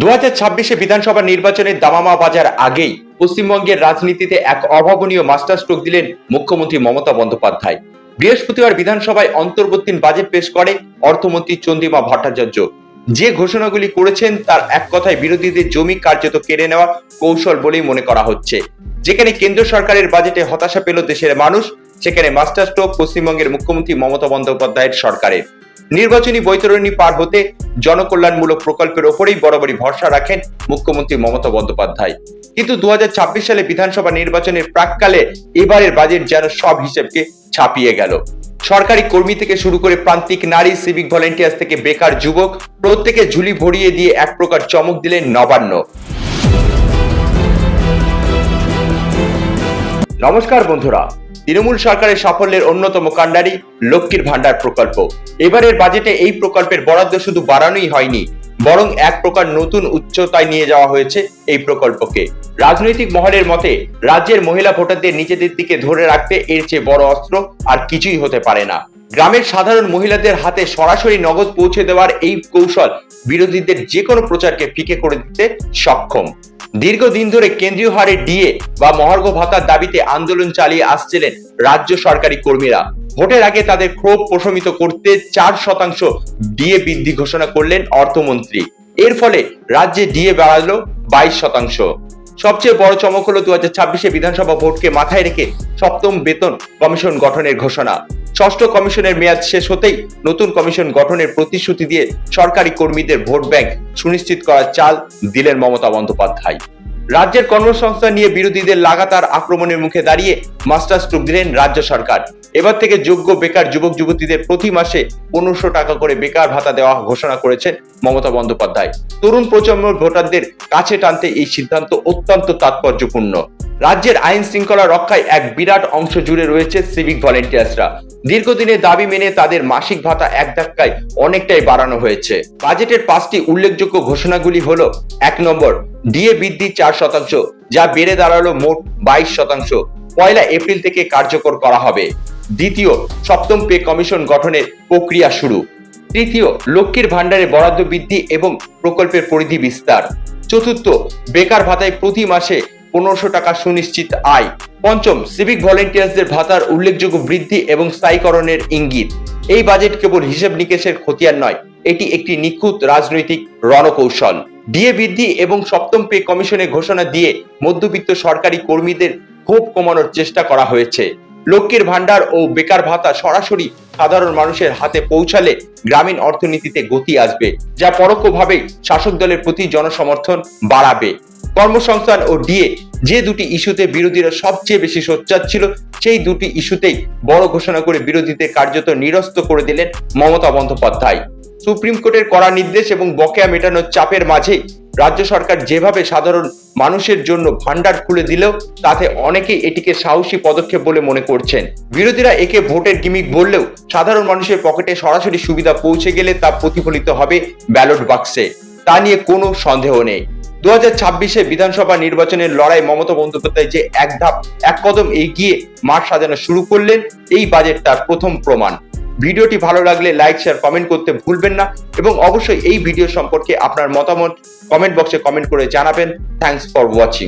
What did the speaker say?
2026 বিধানসভা নির্বাচনের দামামা বাজার আগেই পশ্চিমবঙ্গের রাজনীতিতে এক অভাবনীয় মাস্টার স্ট্রোক দিলেন মুখ্যমন্ত্রী মমতা বন্দ্যোপাধ্যায়। বৃহস্পতিবার বিধানসভায় অন্তর্বর্তীকালীন বাজেট পেশ করে অর্থমন্ত্রী চন্দ্রিমা ভট্টাচার্য। যে ঘোষণাগুলি করেছেন তার এক কথায় বিরোধীদের জমি কার্যত কেড়ে নেওয়া কৌশল বলেই মনে করা হচ্ছে। যেখানে কেন্দ্র সরকারের বাজেটে হতাশা পেল দেশের মানুষ, সেখানে মাস্টার স্ট্রোক পশ্চিমবঙ্গের মুখ্যমন্ত্রী মমতা বন্দ্যোপাধ্যায়ের সরকারের। নির্বাচনী বৈতরণী পার হতে জনকল্যাণমূলক প্রকল্পের ওপরেই বরাবরই ভরসা রাখেন মুখ্যমন্ত্রী মমতা বন্দ্যোপাধ্যায়। কিন্তু 2026 সালে বিধানসভা নির্বাচনের প্রাক্কালে এবারের বাজেট যেন সব হিসেবকে ছাপিয়ে গেল। সরকারি কর্মী থেকে শুরু করে প্রান্তিক নারী, সিভিক ভলেন্টিয়ার্স থেকে বেকার যুবক, প্রত্যেকে ঝুলি ভরিয়ে দিয়ে এক প্রকার চমক দিলেন নবান্ন। নমস্কার বন্ধুরা, তৃণমূল সরকারের সাফল্যের অন্যতম কাণ্ডারি লক্ষ্মীর ভান্ডার প্রকল্প। এবারের বাজেটে এই প্রকল্পের বরাদ্দ শুধু বাড়ানোই হয়নি, বরং এক প্রকার নতুন উচ্চতায় নিয়ে যাওয়া হয়েছে এই প্রকল্পকে। রাজনৈতিক মহলের মতে রাজ্যের মহিলা ভোটারদের নিজেদের দিকে ধরে রাখতে এর চেয়ে বড় অস্ত্র আর কিছুই হতে পারে না। গ্রামের সাধারণ মহিলাদের হাতে সরাসরি নগদ পৌঁছে দেওয়ার এই কৌশল বিরোধীদের যে কোনো প্রচারকে ফিকে করে দিতে সক্ষম। দীর্ঘদিন ধরে কেন্দ্রীয় হারে ডিএ বা মহার্ঘ ভাতার দাবিতে আন্দোলন চালিয়ে আসছিলেন রাজ্য সরকারি কর্মীরা। ভোটের আগে তাদের ক্ষোভ প্রশমিত করতে 4% ডিএ বৃদ্ধি ঘোষণা করলেন অর্থমন্ত্রী। এর ফলে রাজ্যে ডিএ বাড়ালো 22%। সবচেয়ে বড় চমক হলো 2026 বিধানসভা ভোটকে মাথায় রেখে সপ্তম বেতন কমিশন গঠনের ঘোষণা। ষষ্ঠ কমিশনের মেয়াদ শেষ হতেই নতুন কমিশন গঠনের প্রতিশ্রুতি দিয়ে সরকারি কর্মীদের ভোট ব্যাংক সুনিশ্চিত করার চাল দিলেন মমতা বন্দ্যোপাধ্যায়। রাজ্যের কর্মসংস্থান নিয়ে বিরোধীদের লাগাতার আক্রমণের মুখে দাঁড়িয়ে মাস্টার স্ট্রোক দিলেন রাজ্য সরকার। এবার থেকে যোগ্য বেকার যুবক যুবতীদের প্রতি মাসে 1500 টাকা করে বেকার ভাতা দেওয়া ঘোষণা করেছেন মমতা বন্দ্যোপাধ্যায়। তরুণ প্রজন্মের ভোটারদের কাছে টানতে এই সিদ্ধান্ত অত্যন্ত তাৎপর্যপূর্ণ। রাজ্যের আইন শৃঙ্খলা রক্ষায় এক বিরাট অংশ জুড়ে রয়েছে সিভিক ভলেন্টিয়ার্সরা। দীর্ঘদিনের দাবি মেনে তাদের মাসিক ভাতা এক ধাক্কায় অনেকটাই বাড়ানো হয়েছে। বাজেটের 5টি উল্লেখযোগ্য ঘোষণাগুলি হলো: 1 নম্বর, ডিএ বৃদ্ধি 4%, যা বেড়ে দাঁড়ালো মোট 22%, 1 এপ্রিল থেকে কার্যকর করা হবে। দ্বিতীয়, সপ্তম পে কমিশন গঠনের প্রক্রিয়া শুরু। তৃতীয়, লক্ষ্মীর ভান্ডারে বরাদ্দ বৃদ্ধি এবং প্রকল্পের পরিধি বিস্তার। চতুর্থ, বেকার ভাতায় প্রতি মাসে 1500 টাকা সুনিশ্চিত আয়। পঞ্চম, সিভিক ভলেন্টিয়ার্সদের ভাতার উল্লেখযোগ্য বৃদ্ধি এবং স্থায়ীকরণের ইঙ্গিত। এই বাজেট কেবল হিসেব নিকেশের খতিয়ান নয়, এটি একটি নিখুঁত রাজনৈতিক রণকৌশল। ডিএ বৃদ্ধি এবং সপ্তম পে কমিশনের ঘোষণা দিয়ে মধ্যবিত্ত সরকারি কর্মীদের ক্ষোভ কমানোর চেষ্টা করা হয়েছে। লক্ষ্মীর ভান্ডার ও বেকার ভাতা সরাসরি সাধারণ মানুষের হাতে পৌঁছালে গ্রামীণ অর্থনীতিতে গতি আসবে, যা পরোক্ষভাবেই শাসক দলের প্রতি জনসমর্থন বাড়াবে। কর্মসংস্থান ও ডিএ, যে দুটি ইস্যুতে বিরোধীরা সবচেয়ে বেশি সোচ্চার ছিল, সেই দুটি ইস্যুতেই বড় ঘোষণা করে বিরোধীদের কার্যত নিরস্ত করে দিলেন মমতা বন্দ্যোপাধ্যায়। সুপ্রিম কোর্টের কড়া নির্দেশ এবং বকেয়া মেটানোর চাপের মাঝে রাজ্য সরকার যেভাবে সাধারণ মানুষের জন্য ভান্ডার খুলে দিলেও তাতে অনেকেই এটিকে সাহসী পদক্ষেপ বলে মনে করছেন। বিরোধীরা একে ভোটের গিমিক বললেও সাধারণ মানুষের পকেটে সরাসরি সুবিধা পৌঁছে গেলে তা প্রতিফলিত হবে ব্যালট বাক্সে, তা নিয়ে কোনো সন্দেহ নেই। 2026 বিধানসভা নির্বাচনের লড়াই মমতা বন্দ্যোপাধ্যায় যে এক ধাপ এক কদম এগিয়ে মাঠ সাজানো শুরু করলেন, এই বাজেট তার প্রথম প্রমাণ। ভিডিওটি ভালো লাগলে লাইক, শেয়ার, কমেন্ট করতে ভুলবেন না এবং অবশ্যই এই ভিডিও সম্পর্কে আপনার মতামত কমেন্ট বক্সে কমেন্ট করে জানাবেন। Thanks for watching.